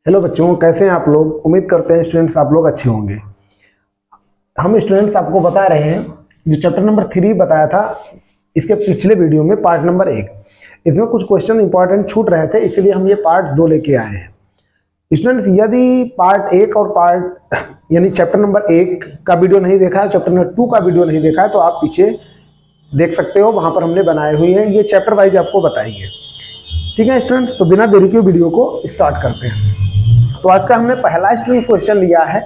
Hello बच्चों, कैसे हैं आप लोग। उम्मीद करते हैं स्टूडेंट्स आप लोग अच्छे होंगे। हम स्टूडेंट्स आपको बता रहे हैं जो चैप्टर नंबर 3 बताया था इसके पिछले वीडियो में पार्ट नंबर 1, इसमें कुछ क्वेश्चन इंपॉर्टेंट छूट रहे थे, इसलिए हम ये पार्ट 2 लेके आए हैं। स्टूडेंट्स यदि पार्ट 1 और पार्ट यानी चैप्टर नंबर 1 का वीडियो नहीं देखा है, चैप्टर नंबर 2 का वीडियो नहीं देखा है, तो आप पीछे देख सकते हो, वहां पर हमने बनाए हुए हैं, ये चैप्टर वाइज आपको बताएंगे। ठीक है स्टूडेंट्स, तो बिना देरी के वीडियो को स्टार्ट करते हैं। तो आज का हमने पहला स्टूडेंट क्वेश्चन लिया है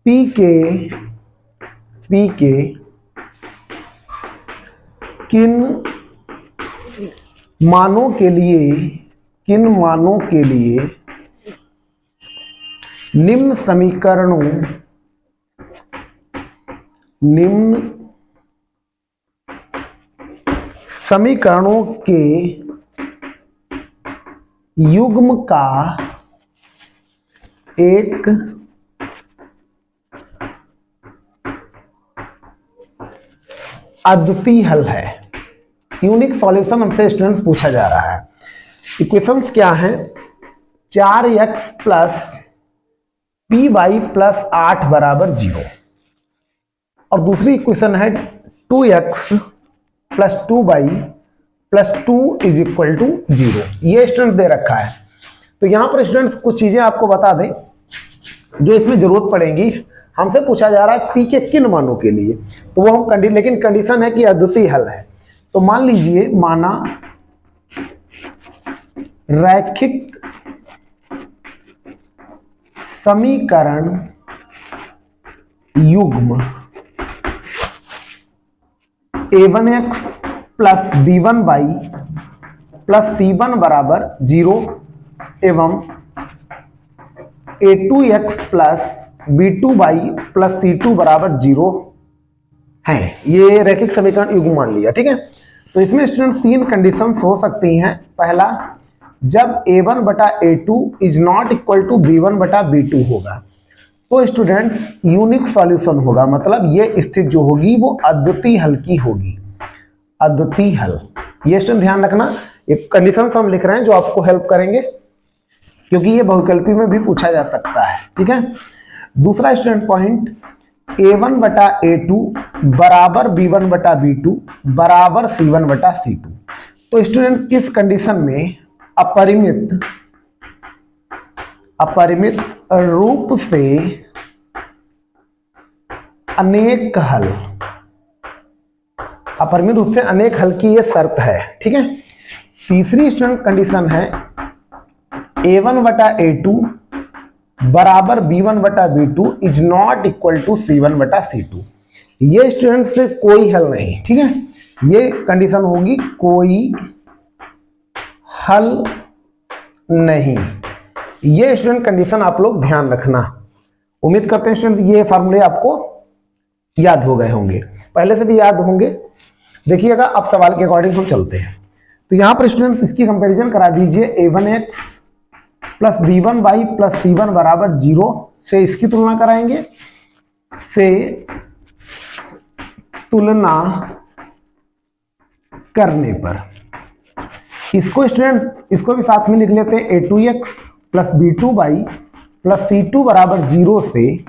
पी के किन मानों के लिए निम्न समीकरणों के युग्म का एक अद्वितीय हल है। यूनिक सॉल्यूशन हमसे स्टूडेंट्स पूछा जा रहा है। इक्वेशंस क्या है? 4x plus P Y plus 8 बराबर 0 और दूसरी इक्वेशन है 2x plus 2y plus 2 is equal to 0। ये स्टूडेंट दे रखा है। तो यहां पर स्टूडेंट्स कुछ चीजें आपको बता दें जो इसमें जरूरत पड़ेगी। हमसे पूछा जा रहा है पी के किन मानों के लिए, तो वो हम लेकिन कंडीशन है कि अद्वितीय हल है। तो मान लीजिए, माना रैखिक समीकरण युग्म a1x plus b1y plus c1 बराबर 0 एवं a2x plus b2y plus c2 बराबर 0 है। ये रैखिक समीकरण युग्म मान लिया। ठीक है, तो इसमें स्टूडेंट 3 कंडीशंस हो सकती हैं। पहला, जब a1 बटा a2 is not equal to b1 बटा b2 होगा तो स्टूडेंट्स यूनिक सॉल्यूशन होगा, मतलब ये स्थिति जो होगी वो अद्वितीय हल की होगी। अद्वितीय हल, ये स्टूडेंट ध्यान रखना, एक कंडीशंस हम लिख रहे हैं जो आपको हेल्प करेंगे, क्योंकि ये बहुविकल्पी में भी पूछा जा सकता है। ठीक है, दूसरा स्टूडेंट पॉइंट, a1 बटा a2 बराबर b1 बटा b2 बराबर c1 बटा c2। तो स्टूडेंट्स इस कंडीशन में अपरिमित रूप से अनेक हल, अपरिमित रूप से अनेक हल की यह शर्त है। ठीक है, तीसरी स्टूडेंट कंडीशन है a1 बटा a2 बराबर b1 बटा b2 is not equal to c1 बटा c2। ये स्टूडेंट से कोई हल नहीं। ठीक है, ये कंडीशन होगी कोई हल नहीं। ये स्टूडेंट कंडीशन आप लोग ध्यान रखना। उम्मीद करते हैं स्टूडेंट ये फार्मूले आपको याद हो गए होंगे, पहले से भी याद होंगे। देखिएगा, अब सवाल के अकॉर्डिंग हम चलते हैं। तो यहां पर स्टूडेंट्स इसकी कंपैरिजन करा दीजिए। a1x plus b1y plus c1 बराबर 0 से इसकी तुलना कराएंगे, से तुलना करने पर इसको स्टूडेंट्स इसको भी साथ में लिख लेते हैं। a2x plus b2y plus c2 बराबर 0 से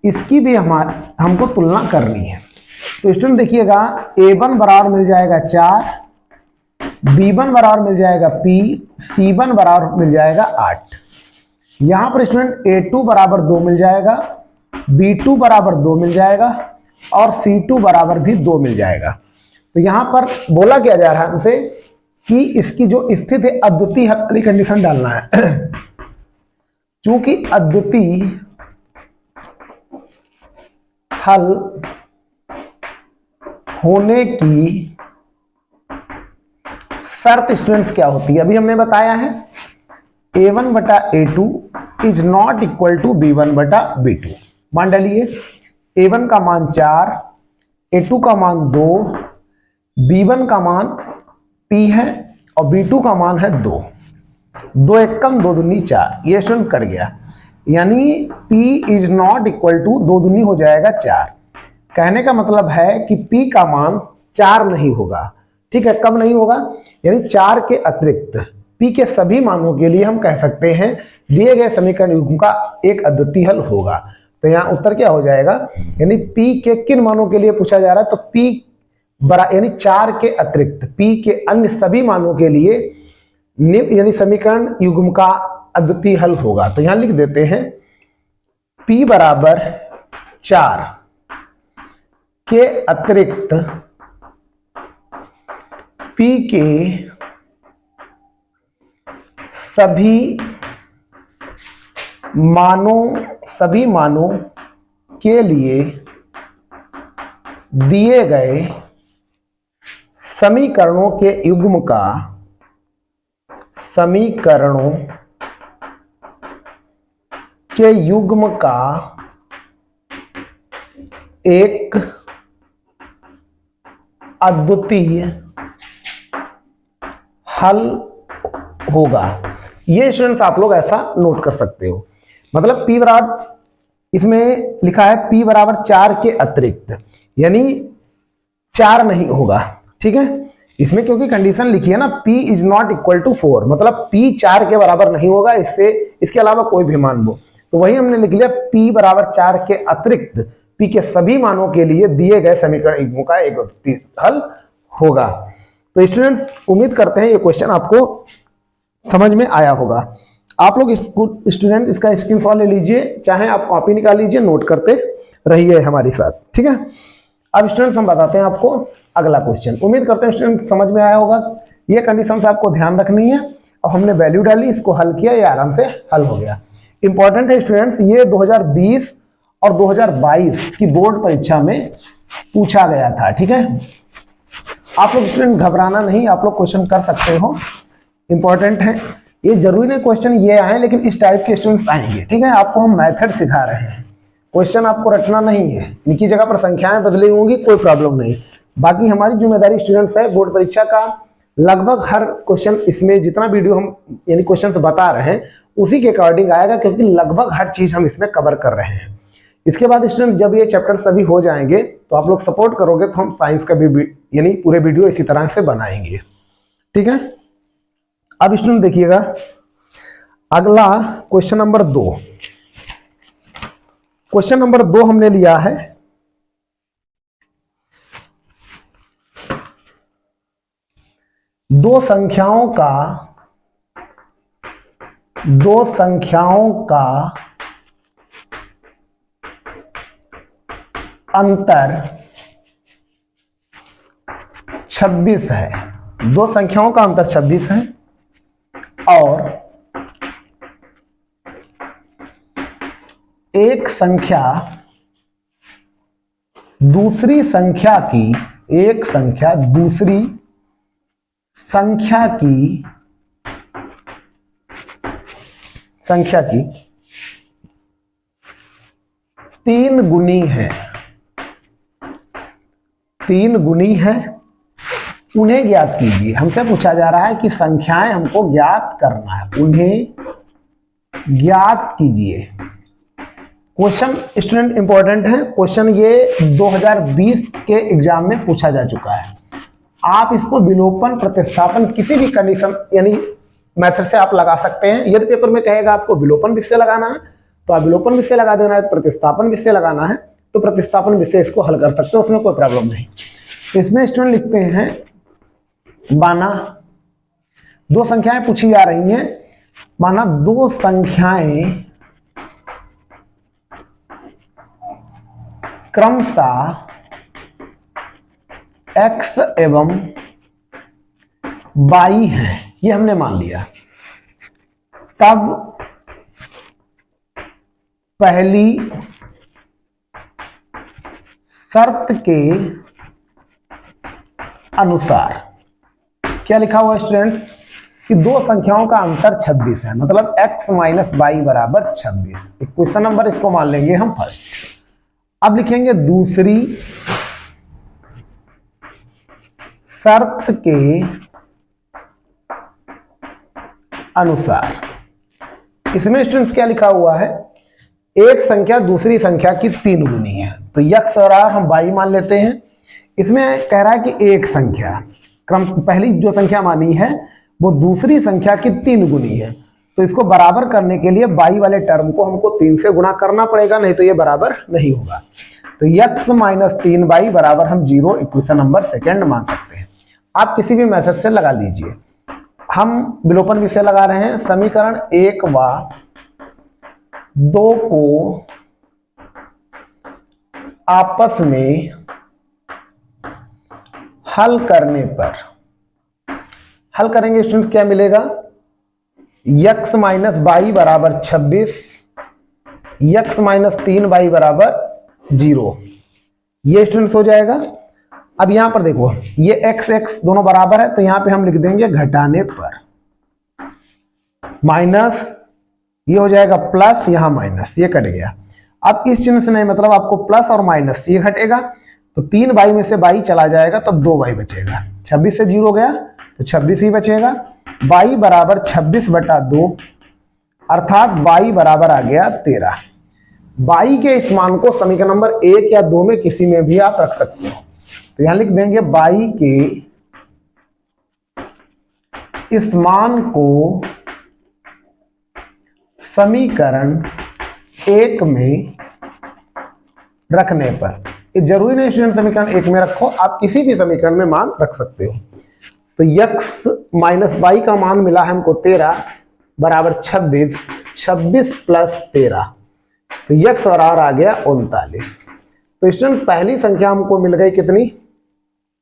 इसकी भी हमको तुलना करनी है। तो स्टूडेंट देखिएगा, a1 बराबर मिल जाएगा 4, b1 बराबर मिल जाएगा p, c1 बराबर मिल जाएगा 8। यहां पर स्टूडेंट a2 बराबर 2 मिल जाएगा, b2 बराबर 2 मिल जाएगा और c2 बराबर भी 2 मिल जाएगा। तो यहां पर बोला क्या जा रहा है हमसे कि इसकी जो स्थिति है अद्वितीय हल वाली कंडीशन डालना है। चूंकि अद्वितीय हल होने की शर्त स्टूडेंट्स क्या होती है, अभी हमने बताया है a1 बटा a2 is not equal to b1 बटा b2। मान डालिए, a1 का मान 4, a2 का मान 2, b1 का मान p है और b2 का मान है 2। 2 एक कम 2 दूनी 4, ये स्टूडेंट कट गया, यानी p is not equal to 2 दूनी हो जाएगा 4। कहने का मतलब है कि p का मान 4 नहीं होगा। ठीक है, कब नहीं होगा, यानी 4 के अतिरिक्त p के सभी मानों के लिए हम कह सकते हैं दिए गए समीकरण युग्म का एक अद्वितीय हल होगा। तो यहाँ उत्तर क्या हो जाएगा, यानी p के किन मानों के लिए पूछा जा रहा है, तो p यानी 4 के अतिरिक्त p के अन्य सभी मानों के लिए यानी समीकरण युग्म का अद्वितीय हल होगा। तो यहां लिख देते हैं p बराबर 4 के अतिरिक्त p के सभी मानों के लिए दिए गए समीकरणों के युग्म का एक अद्वितीय हल होगा। ये स्टूडेंट्स आप लोग ऐसा नोट कर सकते हो। मतलब p बराबर, इसमें लिखा है p बराबर 4 के अतिरिक्त, यानी 4 नहीं होगा, ठीक है। इसमें क्योंकि कंडीशन लिखी है ना p is not equal to 4, मतलब p 4 के बराबर नहीं होगा, इसके अलावा कोई भी मान लो। तो वही हमने लिख लिया p बराबर 4 के अतिरिक्त p के सभी मानों के लिए दिए गए समीकरण युग्मों का एक अद्वितीय हल होगा। तो स्टूडेंट्स उम्मीद करते हैं ये क्वेश्चन आपको समझ में आया होगा। आप लोग स्टूडेंट इसका स्क्रीनशॉट ले लीजिए, चाहे आप कॉपी निकाल लीजिए, नोट करते रहिए हमारे साथ, ठीक है। अब स्टूडेंट्स हम बताते हैं आपको अगला क्वेश्चन। उम्मीद करते हैं स्टूडेंट समझ में आया होगा। ये कंडीशन से आपको ध्यान रखनी है और हमने वैल्यू डाली, इसको हल किया, ये आराम से हल हो गया। इंपॉर्टेंट है स्टूडेंट्स, ये 2020 और 2022 की बोर्ड परीक्षा में पूछा गया था, ठीक है। आप लोग स्टूडेंट घबराना नहीं, आप लोग क्वेश्चन कर सकते हो, इंपॉर्टेंट है। ये जरूरी नहीं क्वेश्चन ये आए, लेकिन इस टाइप के स्टूडेंट्स आएंगे, ठीक है। आपको हम मेथड सिखा रहे हैं, क्वेश्चन आपको रटना नहीं है। इनकी जगह पर संख्याएं बदली होंगी, कोई प्रॉब्लम नहीं। बाकी हमारी जिम्मेदारी स्टूडेंट्स है बोर्ड परीक्षा का लगभग हर क्वेश्चन, इसमें जितना वीडियो हम यानी क्वेश्चन बता रहे हैं उसी के अकॉर्डिंग आएगा, क्योंकि लगभग हर चीज हम इसमें कवर कर रहे हैं। इसके बाद स्टूडेंट जब ये चैप्टर सभी हो जाएंगे तो आप लोग सपोर्ट करोगे तो हम साइंस का भी यानी पूरे वीडियो इसी तरह से बनाएंगे, ठीक है। अब स्टूडेंट देखिएगा अगला क्वेश्चन नंबर 2। क्वेश्चन नंबर 2 हमने लिया है दो संख्याओं का अंतर 26 है। दो संख्याओं का अंतर 26 है और एक संख्या दूसरी संख्या की 3 गुनी है, उन्हें ज्ञात कीजिए। हमसे पूछा जा रहा है कि संख्याएं हमको ज्ञात करना है, उन्हें ज्ञात कीजिए। क्वेश्चन स्टूडेंट इंपॉर्टेंट है, क्वेश्चन ये 2020 के एग्जाम में पूछा जा चुका है। आप इसको विलोपन प्रतिस्थापन किसी भी कंडीशन यानी मेथड से आप लगा सकते हैं। यदि पेपर में कहेगा आपको विलोपन विषय लगाना है तो आप विलोपन विषय लगा देना है, प्रतिस्थापन विषय लगाना है तो प्रतिस्थापन विषय इसको हल कर सकते हो, उसमें कोई प्रॉब्लम नहीं। इसमें स्टूडेंट लिखते हैं माना दो संख्याएं पूछी जा रही हैं, माना दो संख्याएं क्रमशः x एवं y है, ये हमने मान लिया। तब पहली शर्त के अनुसार क्या लिखा हुआ है स्टूडेंट्स कि दो संख्याओं का अंतर 26 है, मतलब x माइनस वाई बराबर 26। क्वेश्चन नंबर इसको मान लेंगे हम फर्स्ट। अब लिखेंगे दूसरी शर्त के अनुसार। इसमें स्टूडेंट्स क्या लिखा हुआ है, एक संख्या दूसरी संख्या की 3 गुनी है, तो x और r हम y मान लेते हैं। इसमें कह रहा है कि एक संख्या क्रम पहली जो संख्या मानी है वो दूसरी संख्या की 3 गुनी है। तो इसको बराबर करने के लिए बाई वाले टर्म को हमको 3 से गुणा करना पड़ेगा, नहीं तो ये बराबर नहीं होगा। तो x माइनस 3y बराबर हम 0 इक्वेशन नंबर सेकेंड मान सकते हैं। आप किसी भी मैसेज से लगा लीजिए। हम विलोपन विषय लगा रहे हैं। समीकरण 1 व 2 को आपस में हल करने पर हल करेंगे स्टूडेंट्स, क्या मिलेगा? x माइनस बाई बराबर 26, x माइनस 3y बराबर 0। ये स्टूडेंट्स हो जाएगा। अब यहां पर देखो, ये x x दोनों बराबर है, तो यहां पे हम लिख देंगे घटाने पर, माइनस ये हो जाएगा प्लस, यहां माइनस, ये कट गया। अब इस चिन्ह से नहीं, मतलब आपको प्लस और माइनस ये घटेगा, तो 3y में से y चला जाएगा, तब 2y बचेगा। 26 से 0 गया तो 26 ही बचेगा। y बराबर 26/2, अर्थात y बराबर आ गया 13। y के इस मान को समीकरण नंबर 1 या 2 में किसी में भी आप रख सकते हो। तो यहां लिख देंगे y के इस मान को समीकरण 1 में रखने पर, जरूरी नहीं स्टूडेंट समीकरण 1 में रखो, आप किसी भी समीकरण में मान रख सकते हो। तो x माइनस बाई का मान मिला है हमको 13 बराबर 26, 26 प्लस 13, तो x बराबर आ गया 39। तो स्टूडेंट पहली संख्या हमको मिल गई कितनी?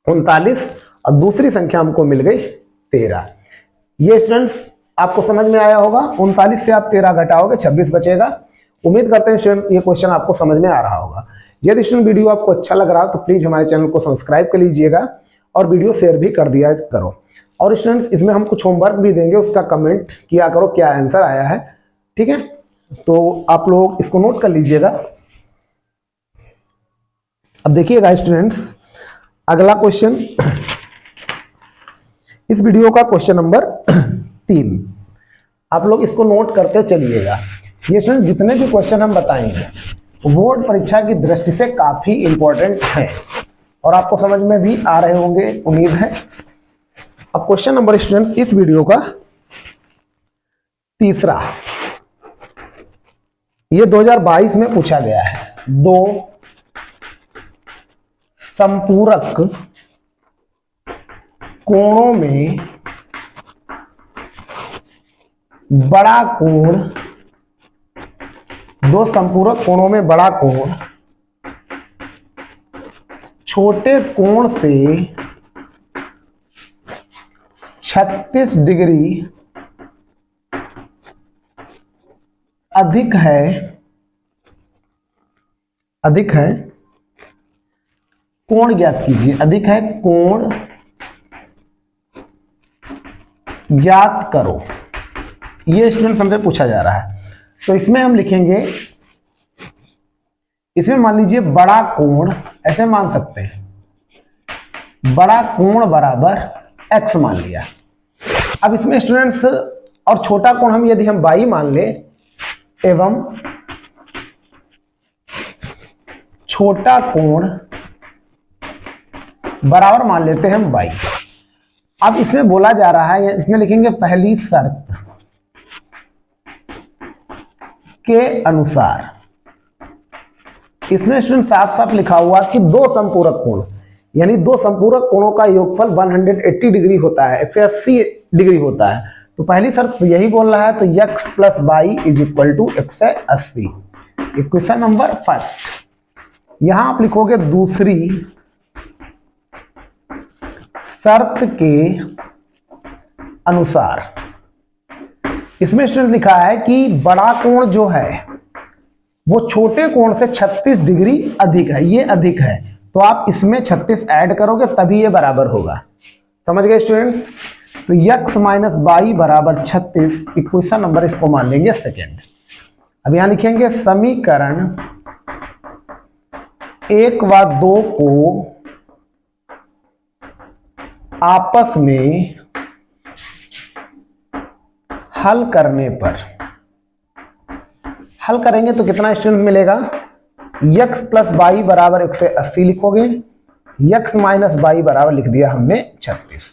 39, और दूसरी संख्या हमको मिल गई 13। ये स्टूडेंट्स आपको समझ में आया होगा। 39 से आप 13 घटाओगे 26 बचेगा। उम्मीद करते हैं स्टूडेंट ये क्वेश्चन आपको समझ में आ रहा होगा। यदि स्टूडेंट वीडियो आपको अच्छा लग रहा हो तो प्लीज हमारे चैनल को सब्सक्राइब कर लीजिएगा और वीडियो शेयर भी कर दिया करो। और स्टूडेंट्स इसमें हम कुछ होमवर्क भी देंगे, उसका कमेंट किया करो क्या आंसर आया है, ठीक है? तो आप लोग इसको नोट कर लीजिएगा। अब देखिएगा स्टूडेंट्स, अगला क्वेश्चन, इस वीडियो का क्वेश्चन नंबर 3, आप लोग इसको नोट करते चलिएगा। ये स्टूडेंट जितने भी क्वेश्चन हम बताएंगे बोर्ड परीक्षा की दृष्टि से काफी इंपॉर्टेंट है और आपको समझ में भी आ रहे होंगे, उम्मीद है। अब क्वेश्चन नंबर स्टूडेंट्स इस वीडियो का तीसरा, ये 2022 में पूछा गया है। 2 संपूरक कोणों में बड़ा कोण, 2 संपूरक कोणों में बड़ा कोण छोटे कोण से 36 डिग्री अधिक है, कोण ज्ञात कीजिए। अधिक है, कोण ज्ञात करो, ये स्टूडेंट हमसे पूछा जा रहा है। तो इसमें हम लिखेंगे, इसमें मान लीजिए बड़ा कोण, ऐसे मान सकते हैं, बड़ा कोण बराबर x मान लिया। अब इसमें स्टूडेंट्स, और छोटा कोण हम यदि हम y मान ले, एवं छोटा कोण बराबर मान लेते हैं हम y। अब इसमें बोला जा रहा है, इसमें लिखेंगे पहली शर्त के अनुसार। इसमें स्टूडेंट साफ साफ लिखा हुआ कि 2 संपूरक कोण, यानी 2 संपूरक कोणों का योगफल 180 डिग्री होता है, 180 डिग्री होता है। तो पहली शर्त यही बोल रहा है, तो x plus y is equal to 180, equation number first. यहां आप लिखोगे दूसरी शर्त के अनुसार। इसमें स्टूडेंट लिखा है कि बड़ा कोण जो है वो छोटे कोण से 36 डिग्री अधिक है, ये अधिक है, तो आप इसमें 36 ऐड करोगे तभी ये बराबर होगा। समझ गए स्टूडेंट्स? तो x माइनस बाई बराबर 36, इक्वेशन नंबर इसको मान लेंगे सेकेंड। अब यहां लिखेंगे समीकरण 1 व 2 को आपस में हल करने पर, हल करेंगे तो कितना स्टूडेंट मिलेगा? x प्लस बाई बराबर 180 लिखोगे, x माइनस बाई बराबर लिख दिया हमने 36।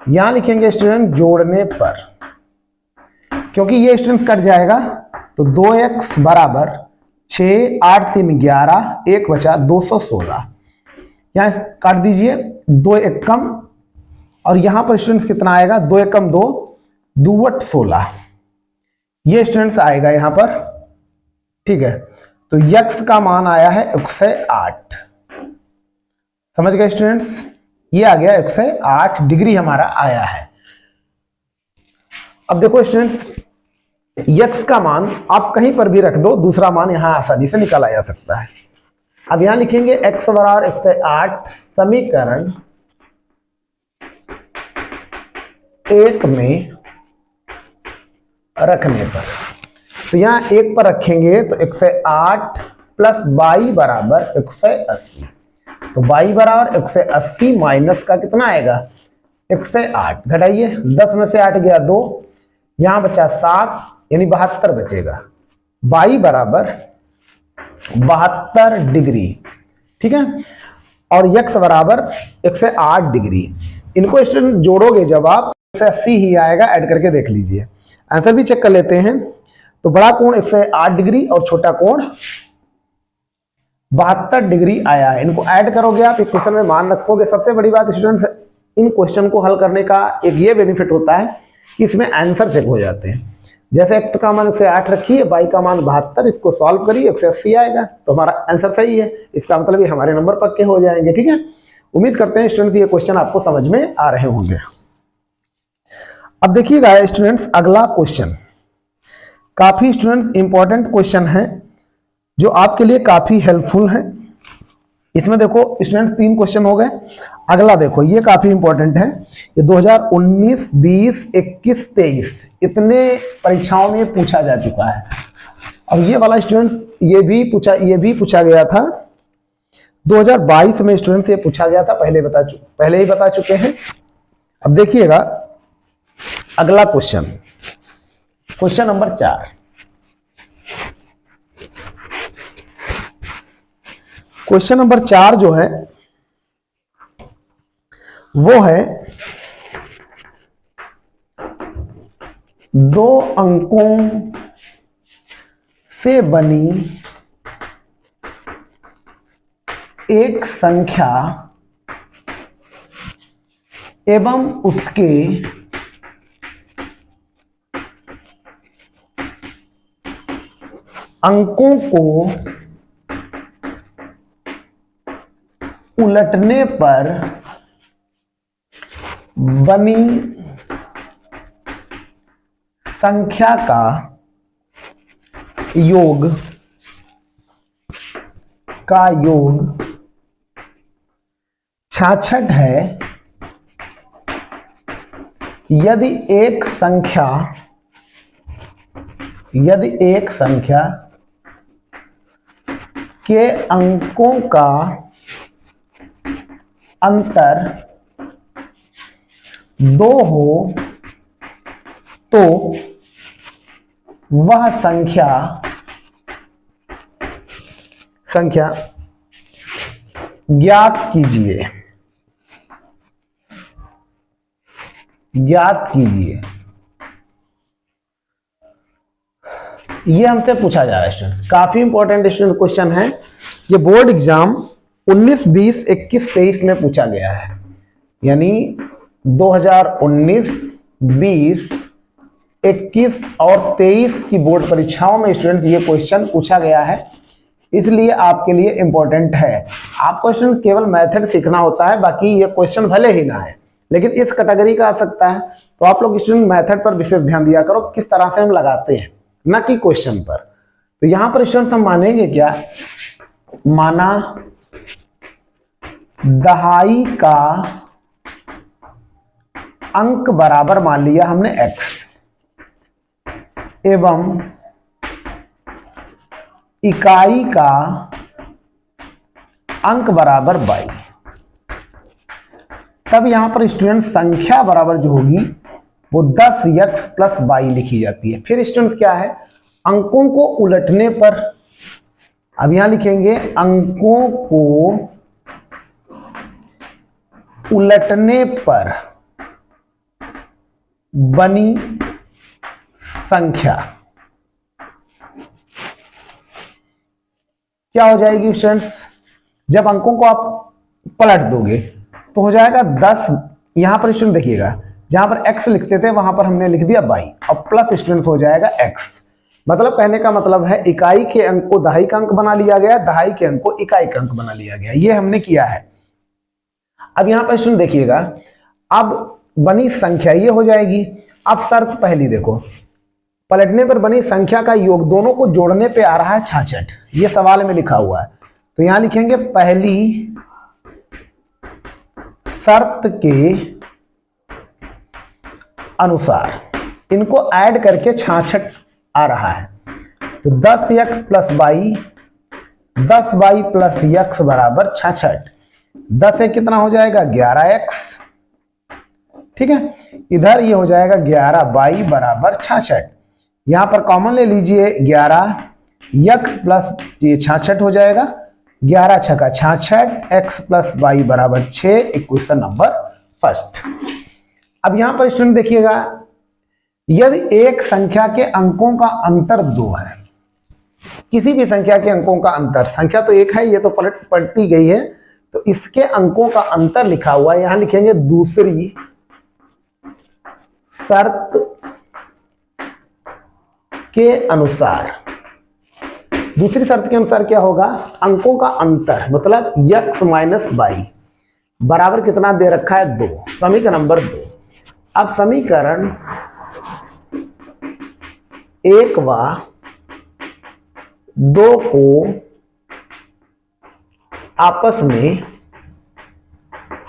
यहां लिखेंगे स्टूडेंट जोड़ने पर, क्योंकि ये स्टूडेंट्स कट जाएगा तो 2x बराबर 6 8 3 11, 1 बचा 216, यहां काट दीजिए 2 एकम, और यहां पर स्टूडेंट्स कितना आएगा 2 एकम 2, 2 बट 16, ये स्टूडेंट्स आएगा यहां पर। ठीक है, तो x का मान आया है 108, समझ गए स्टूडेंट्स, ये आ गया 108 डिग्री हमारा आया है। अब देखो स्टूडेंट्स, x का मान आप कहीं पर भी रख दो, दूसरा मान यहां आसानी से निकाला जा सकता है। अब यहां लिखेंगे x बराबर 108 समीकरण 1 में रखने पर, तो यहां 1 पर रखेंगे तो 108 प्लस y बराबर 180, तो y बराबर 180 माइनस का कितना आएगा 108, घटाइए 10 में से 8 गया 2, यहां बचा 7 यानी 72 बचेगा, y बराबर 72 डिग्री। ठीक है, और x बराबर 108 डिग्री, इनको स्टूडेंट जोड़ोगे जब आप 180 ही आएगा, ऐड करके देख लीजिए। आंसर भी चेक कर लेते हैं, तो बड़ा कोण 108 डिग्री और छोटा कोण 72 डिग्री आया है। इनको ऐड करोगे आप, एक क्वेश्चन में मान रखोगे। सबसे बड़ी बात स्टूडेंट्स, इन क्वेश्चन को हल करने का एक ये बेनिफिट होता है कि इसमें आंसर चेक हो जाते हैं। जैसे x का मान 108 रखिए, y का मान 72, इसको सॉल्व करिए 180 आएगा, तो हमारा आंसर सही है, इसका मतलब ये हमारे नंबर पक्के हो जाएंगे। ठीक है, उम्मीद करते हैं स्टूडेंट्स ये क्वेश्चन आपको समझ में आ रहे होंगे। अब देखिएगा स्टूडेंट्स, अगला क्वेश्चन काफी स्टूडेंट्स इंपॉर्टेंट क्वेश्चन है, जो आपके लिए काफी हेल्पफुल है। इसमें देखो स्टूडेंट्स 3 क्वेश्चन हो गए। अगला देखो, ये काफी इंपॉर्टेंट है, ये 2019, 20, 21, 23 इतने परीक्षाओं में पूछा जा चुका है। अब ये वाला स्टूडेंट्स ये भी पूछा गया था 2022 में, स्टूडेंट्स ये पूछा गया था, पहले ही बता चुके हैं। अब देखिएगा अगला question, question number 4। Question number 4 जो है वो है 2 अंकों से बनी एक संख्या एवं उसके अंकों को उलटने पर बनी संख्या का योग 66 है, यदि एक संख्या के अंकों का अंतर 2 हो तो वह संख्या ज्ञात कीजिए। ये हमसे पूछा जा रहा है स्टूडेंट्स, काफी इंपॉर्टेंट स्टूडेंट क्वेश्चन है। ये बोर्ड एग्जाम 19, 20, 21, 23 में पूछा गया है, यानी 2019, 20, 21 और 23 की बोर्ड परीक्षाओं में स्टूडेंट्स ये क्वेश्चन पूछा गया है, इसलिए आपके लिए इंपॉर्टेंट है। आपको स्टूडेंट्स केवल मेथड सीखना होता है, बाकी ये क्वेश्चन भले ही ना है लेकिन इस कैटेगरी का आ सकता है, तो आप लोग स्टूडेंट मेथड पर विशेष ध्यान दिया करो, किस तरह से हम लगाते हैं, ना कि क्वेश्चन पर। तो यहां पर स्टूडेंट्स हम मानेंगे क्या, माना दहाई का अंक बराबर मान लिया हमने x एवं इकाई का अंक बराबर y, तब यहां पर स्टूडेंट संख्या बराबर जो होगी वो 10x प्लस y लिखी जाती है। फिर स्टूडेंट क्या है, अंकों को उलटने पर, अब यहां लिखेंगे अंकों को उलटने पर बनी संख्या क्या हो जाएगी स्टूडेंट्स? जब अंकों को आप पलट दोगे तो हो जाएगा 10। यहां पर स्टूडेंट देखिएगा, जहां पर x लिखते थे वहां पर हमने लिख दिया y, और प्लस स्टूडेंट्स हो जाएगा x। मतलब कहने का मतलब है इकाई के अंक को दहाई का अंक बना लिया गया, दहाई के अंक को इकाई का अंक बना लिया गया, ये हमने किया है। अब यहां पर स्टूडेंट देखिएगा, अब बनी संख्या ये हो जाएगी। अब शर्त पहली देखो, पलटने पर बनी संख्या का योग दोनों को जोड़ने पे आ रहा है 66, ये सवाल में लिखा हुआ है। तो यहां लिखेंगे पहली शर्त के अनुसार इनको ऐड करके 66 आ रहा है। तो 10x plus Y, 10y plus x बराबर 66। 10 से कितना हो जाएगा 11x, ठीक है। इधर ये हो जाएगा 11y बराबर 66। यहां पर कॉमन ले लीजिए 11x प्लस ये 66 हो जाएगा, 11 छका 66, x प्लस y बराबर 6, इक्वेशन नंबर फर्स्ट। अब यहां पर स्टूडेंट देखिएगा, यदि एक संख्या के अंकों का अंतर 2 है, किसी भी संख्या के अंकों का अंतर, संख्या तो एक है, ये तो पलटती गई है, तो इसके अंकों का अंतर लिखा हुआ है, यहां लिखेंगे दूसरी शर्त के अनुसार। दूसरी शर्त के अनुसार क्या होगा, अंकों का अंतर मतलब x माइनस वाई बराबर कितना दे रखा है 2, समीकरण नंबर 2। अब समीकरण 1 व 2 को आपस में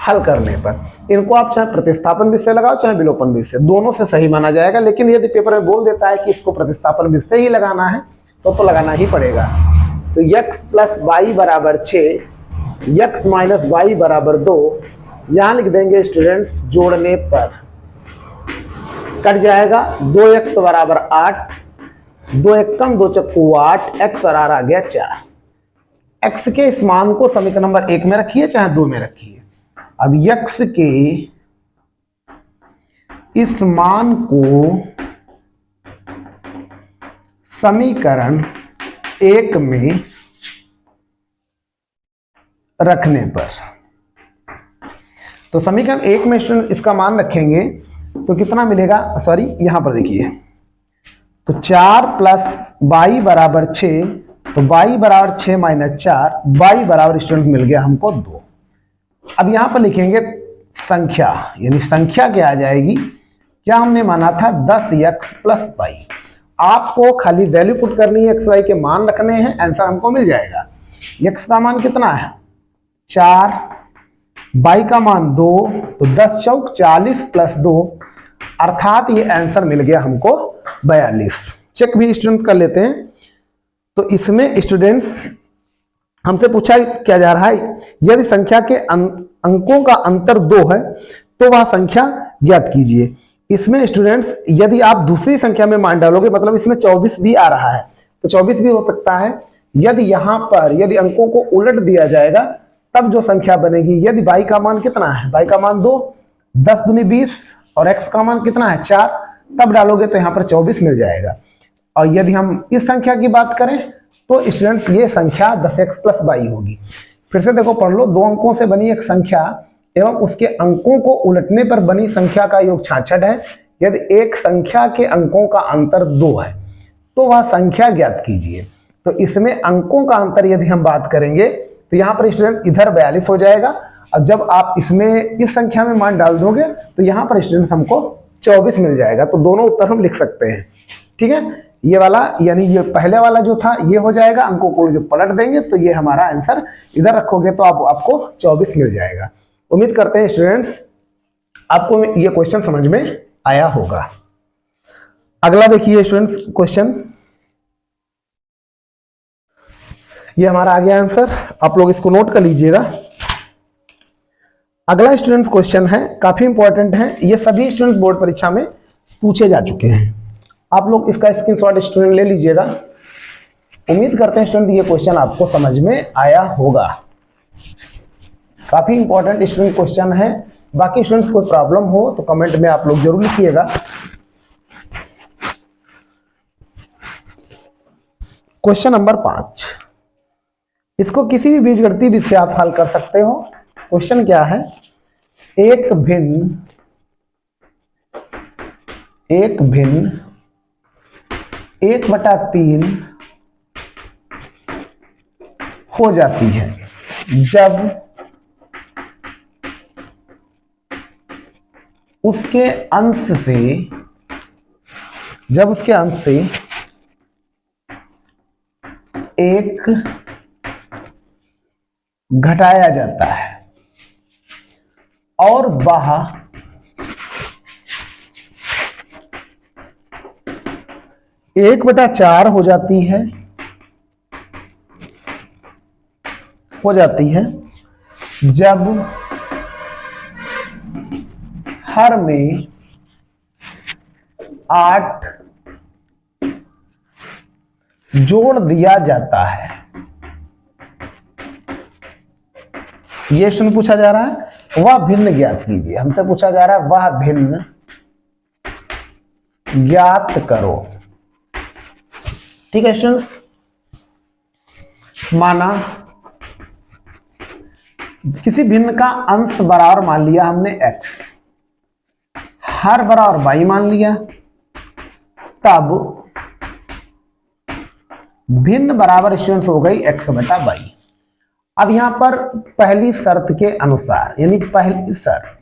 हल करने पर इनको आप चाहे प्रतिस्थापन विधि से लगाओ चाहे विलोपन विधि से, दोनों से सही माना जाएगा। लेकिन यदि पेपर में बोल देता है कि इसको प्रतिस्थापन विधि से ही लगाना है तो लगाना ही पड़ेगा। तो x प्लस वाई बराबर 6, x माइनस वाई बराबर 2, यहां लिख देंगे स्टूडेंट्स, जोड़ने पर कट जाएगा 2x बराबर 8, 2 एकम 2 चक्कू 8, x और r आ गया 4। x के इस मान को समीकरण नंबर 1 में रखिए चाहे 2 में रखिए। अब x के इस मान को समीकरण 1 में रखने पर, तो समीकरण 1 में स्टूडेंट इसका मान रखेंगे तो कितना मिलेगा, सॉरी यहां पर देखिए, तो 4 प्लस y बराबर 6, तो y बराबर 6 माइनस 4, y बराबर स्टूडेंट मिल गया हमको 2। अब यहां पर लिखेंगे संख्या, यानी संख्या क्या आ जाएगी, क्या हमने माना था 10x प्लस y। आपको खाली वैल्यू पुट करनी है, x y के मान रखने हैं, आंसर हमको मिल जाएगा। x का मान कितना है 4, y का मान 2, तो 10 चौक 40 प्लस 2, अर्थात ये आंसर मिल गया हमको 42। चेक भी स्टूडेंट कर लेते हैं। तो इसमें स्टूडेंट्स हमसे पूछा क्या जा रहा है, यदि संख्या के अंकों का अंतर 2 है तो वह संख्या ज्ञात कीजिए। इसमें स्टूडेंट्स यदि आप दूसरी संख्या में मान डालोगे, मतलब इसमें 24 भी आ रहा है, तो 24 भी हो सकता है। यदि यहां पर यदि अंकों को उलट दिया जाएगा तब जो संख्या बनेगी, यदि y का मान कितना है, y का मान 2, 10 दूनी 20, और x का मान कितना है 4, तब डालोगे तो यहां पर 24 मिल जाएगा। और यदि हम इस संख्या की बात करें तो स्टूडेंट्स ये संख्या 10x प्लस y होगी। फिर से देखो पढ़ लो, 2 अंकों से बनी एक संख्या एवं उसके अंकों को उलटने पर बनी संख्या का योग 66 है। यदि एक संख्या के अंकों का अंतर 2 है तो वह संख्या ज्ञात कीजिए। तो इसमें अंकों का अंतर यदि हम बात करेंगे तो यहाँ पर स्टूडेंट इधर 42 हो जाएगा, और जब आप इसमें इस संख्या में मान डाल दोगे तो यहाँ पर स्टूडेंट्स हमको 24 मिल जाएगा। तो दोनों उत्तर हम लिख सकते हैं, ठीक है। ये वाला यानी ये पहले वाला जो था ये हो जाएगा, अंकों को जब पलट देंगे तो ये हमारा आंसर इधर रखोगे तो आपको 24 मिल जाएगा। उम्मीद करते हैं स्टूडेंट्स आपको ये क्वेश्चन समझ में आया होगा। अगला देखिए स्टूडेंट्स क्वेश्चन, ये हमारा आ गया आंसर, आप लोग इसको नोट कर लीजिएगा। अगला स्टूडेंट्स क्वेश्चन है, काफी इंपॉर्टेंट है, ये सभी स्टूडेंट बोर्ड परीक्षा में पूछे जा चुके हैं। आप लोग इसका स्क्रीनशॉट स्टूडेंट ले लीजिएगा। उम्मीद करते हैं स्टूडेंट ये क्वेश्चन आपको समझ में आया होगा। काफी इंपॉर्टेंट स्टूडेंट क्वेश्चन है। बाकी स्टूडेंट्स कोई प्रॉब्लम हो तो कमेंट में आप लोग जरूर लिखिएगा। क्वेश्चन नंबर 5, इसको किसी भी बीजगणितीय विधि से आप हल कर सकते हो। क्वेश्चन क्या है, एक भिन्न 1/3 हो जाती है जब उसके अंश से एक घटाया जाता है और वह 1/4 हो जाती है जब हर में 8 जोड़ दिया जाता है। ये क्वेश्चन पूछा जा रहा है, वह भिन्न ज्ञात कीजिए। हमसे पूछा जा रहा है वह भिन्न ज्ञात करो। ठीक है स्टूडेंट्स, माना किसी भिन्न का अंश बराबर मान लिया हमने x, हर बराबर y मान लिया, तब भिन्न बराबर स्टूडेंट्स हो गई x/y। अब यहां पर पहली शर्त के अनुसार, यानी पहली शर्त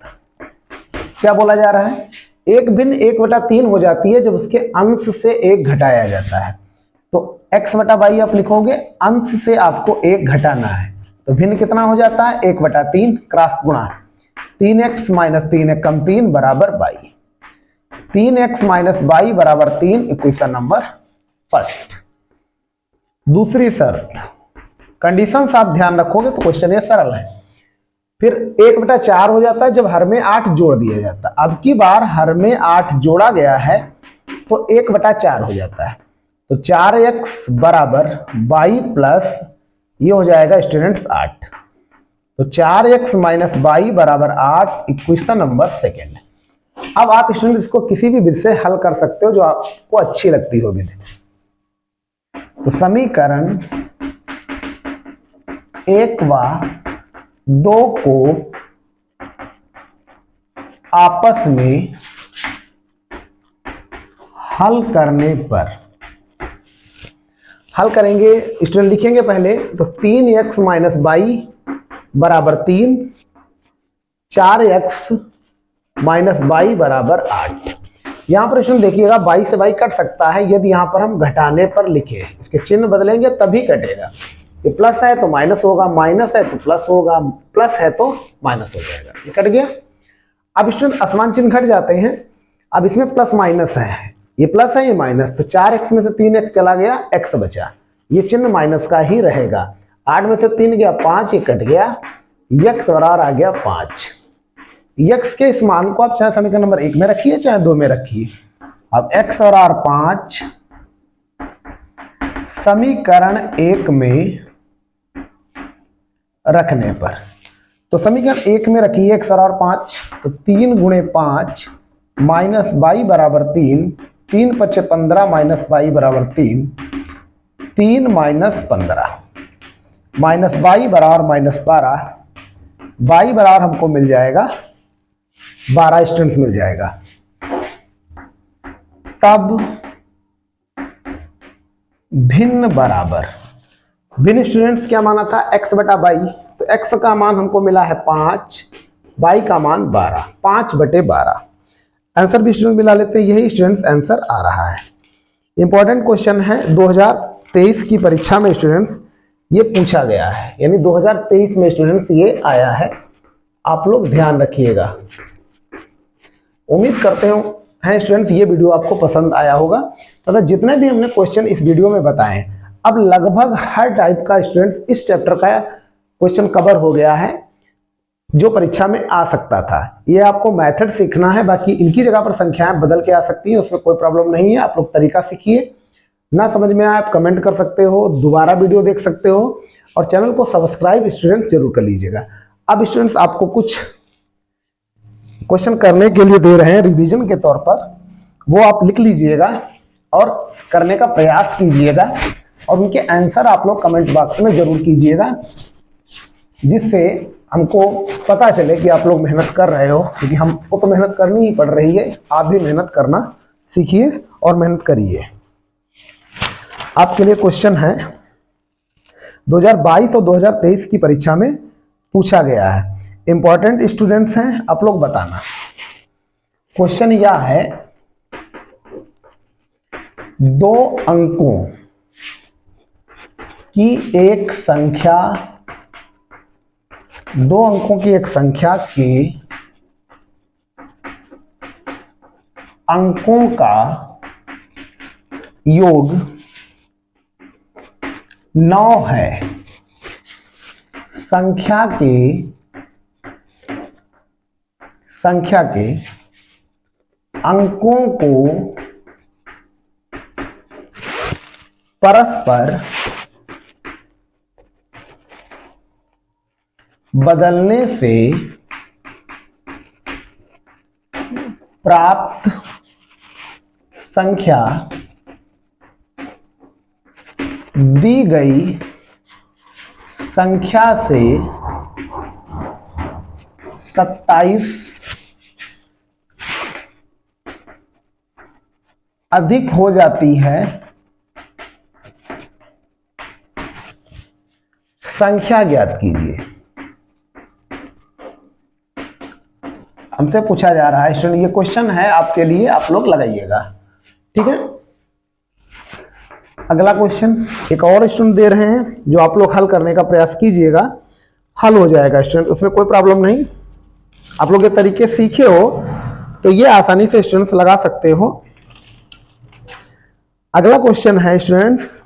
क्या बोला जा रहा है, एक भिन्न 1/3 हो जाती है जब उसके अंश से 1 घटाया जाता है। तो x/y आप लिखोगे, अंश से आपको 1 घटाना है, तो भिन्न कितना हो जाता है 1/3 क्रॉस गुणा 3x - 3 कम 3 बराबर y, 3x - y बराबर 3, इक्वेशन नंबर फर्स्ट। दूसरी शर्त, कंडीशंस आप ध्यान रखोगे तो क्वेश्चन ये सरल है। फिर 1/4 हो जाता है जब हर में 8 जोड़ दिया जाता है। अब की बार हर में 8 जोड़ा गया है तो 1/4 हो जाता है, तो 4x बराबर y प्लस ये हो जाएगा स्टूडेंट्स 8, तो 4x - y बराबर 8, इक्वेशन नंबर सेकेंड। अब आप स्टूडेंट इसको किसी भी विधि से हल कर सकते हो जो आपको अच्छी लगती हो विधि। तो समीकरण 1 व 2 को आपस में हल करने पर हल करेंगे स्टूडेंट, लिखेंगे पहले तो 3x - y बराबर 3, 4x - y बराबर 8। यहां पर स्टूडेंट देखिएगा y से y कट सकता है यदि यहां पर हम घटाने पर लिखे, इसके चिन्ह बदलेंगे तभी कटेगा। ये प्लस है तो माइनस होगा, माइनस है तो प्लस होगा, प्लस है तो माइनस हो जाएगा, ये कट गया। अब स्टूडेंट असमान चिन्ह घट जाते हैं, अब इसमें प्लस माइनस है, ये प्लस है ये माइनस, तो 4x में से 3x चला गया, x बचा, ये चिन्ह माइनस का ही रहेगा। 8 में से 3 गया 5, ये कट गया, x बराबर आ गया 5। x के इस मान को आप चाहे समीकरण नंबर 1 में रखिए चाहे 2 में रखिए। अब x बराबर 5 समीकरण 1 में रखने पर, तो समीकरण 1 में रखिए x बराबर 5, तो 3 × 5 माइनस y बराबर 3, 3 × 5 15 माइनस y बराबर 3, 3 - 15 माइनस y बराबर -12, y बराबर हमको मिल जाएगा 12 स्टूडेंट्स मिल जाएगा। तब भिन्न बराबर, भिन्न स्टूडेंट्स क्या माना था x/y, तो x का मान हमको मिला है 5, y का मान 12, 5/12। आंसर भी स्टूडेंट मिला लेते हैं, यही स्टूडेंट्स आंसर आ रहा है। इंपॉर्टेंट क्वेश्चन है, 2023 की परीक्षा में स्टूडेंट्स ये पूछा गया है, यानी 2023 में स्टूडेंट्स ये आया है, आप लोग ध्यान रखिएगा। उम्मीद करते हैं स्टूडेंट्स ये वीडियो आपको पसंद आया होगा तथा जितने भी हमने क्वेश्चन इस वीडियो में बताए, अब लगभग हर टाइप का स्टूडेंट्स इस चैप्टर का क्वेश्चन कवर हो गया है जो परीक्षा में आ सकता था। ये आपको मेथड सीखना है, बाकी इनकी जगह पर संख्याएं बदल के आ सकती हैं, उसमें कोई प्रॉब्लम नहीं है। आप लोग तरीका सीखिए, ना समझ में आए आप कमेंट कर सकते हो, दोबारा वीडियो देख सकते हो और चैनल को सब्सक्राइब स्टूडेंट जरूर कर लीजिएगा। अब स्टूडेंट्स आपको कुछ क्वेश्चन करने के लिए दे रहे हैं रिवीजन के तौर पर, वो आप लिख लीजिएगा और करने का प्रयास कीजिएगा और उनके आंसर आप लोग कमेंट बॉक्स में जरूर कीजिएगा, जिससे हमको पता चले कि आप लोग मेहनत कर रहे हो, क्योंकि हमको तो मेहनत करनी ही पड़ रही है। आप भी मेहनत करना सीखिए और मेहनत करिए। आपके लिए क्वेश्चन है 2022 और 2023 की परीक्षा में पूछा गया है, इंपॉर्टेंट स्टूडेंट्स हैं, आप लोग बताना। क्वेश्चन यह है, 2 अंकों की एक संख्या, 2 अंकों की एक संख्या के अंकों का योग 9 है। संख्या के अंकों को परस्पर बदलने से प्राप्त संख्या दी गई संख्या से 27 अधिक हो जाती है। संख्या ज्ञात कीजिए। हमसे पूछा जा रहा है स्टूडेंट, ये क्वेश्चन है आपके लिए, आप लोग लगाइएगा, ठीक है। अगला क्वेश्चन एक और स्टूडेंट दे रहे हैं, जो आप लोग हल करने का प्रयास कीजिएगा, हल हो जाएगा स्टूडेंट, उसमें कोई प्रॉब्लम नहीं। आप लोग ये तरीके सीखे हो तो ये आसानी से स्टूडेंट्स लगा सकते हो। अगला क्वेश्चन है स्टूडेंट्स,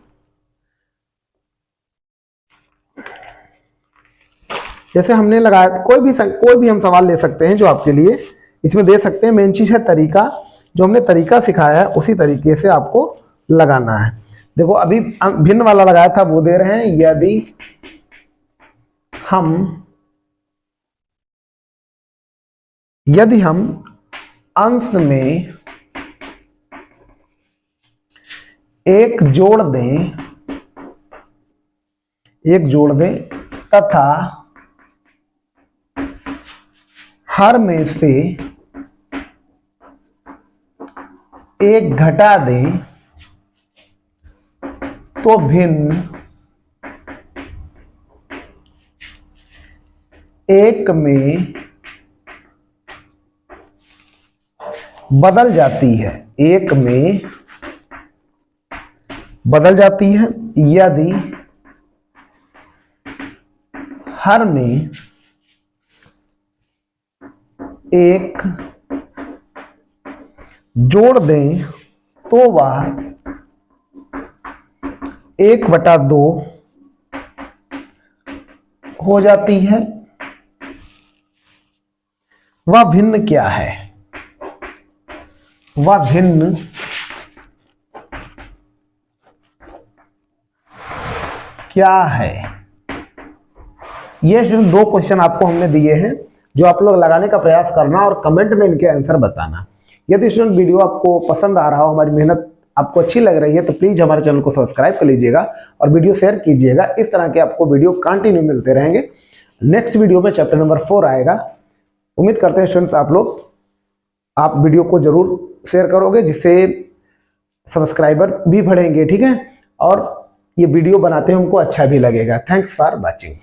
जैसे हमने लगाया, कोई भी हम सवाल ले सकते हैं जो आपके लिए इसमें दे सकते हैं। मेन चीज है तरीका, जो हमने तरीका सिखाया है उसी तरीके से आपको लगाना है। देखो अभी भिन्न वाला लगाया था, वो दे रहे हैं, यदि हम अंश में एक जोड़ दें तथा हर में से एक घटा दें तो भिन्न एक में बदल जाती है, एक में बदल जाती है यदि हर में एक जोड़ दें तो वह 1/2 हो जाती है। वह भिन्न क्या है? वह भिन्न क्या है? ये 2 क्वेश्चन आपको हमने दिए हैं, जो आप लोग लगाने का प्रयास करना और कमेंट में इनके आंसर बताना। यदि स्टूडेंट वीडियो आपको पसंद आ रहा हो, हमारी मेहनत आपको अच्छी लग रही है, तो प्लीज हमारे चैनल को सब्सक्राइब कर लीजिएगा और वीडियो शेयर कीजिएगा। इस तरह के आपको वीडियो कंटिन्यू मिलते रहेंगे। नेक्स्ट वीडियो में चैप्टर नंबर 4 आएगा। उम्मीद करते हैं स्टूडेंट्स आप वीडियो को जरूर शेयर करोगे, जिससे सब्सक्राइबर भी बढ़ेंगे, ठीक है, और ये वीडियो बनाते हैं हमको अच्छा भी लगेगा। Thanks for watching.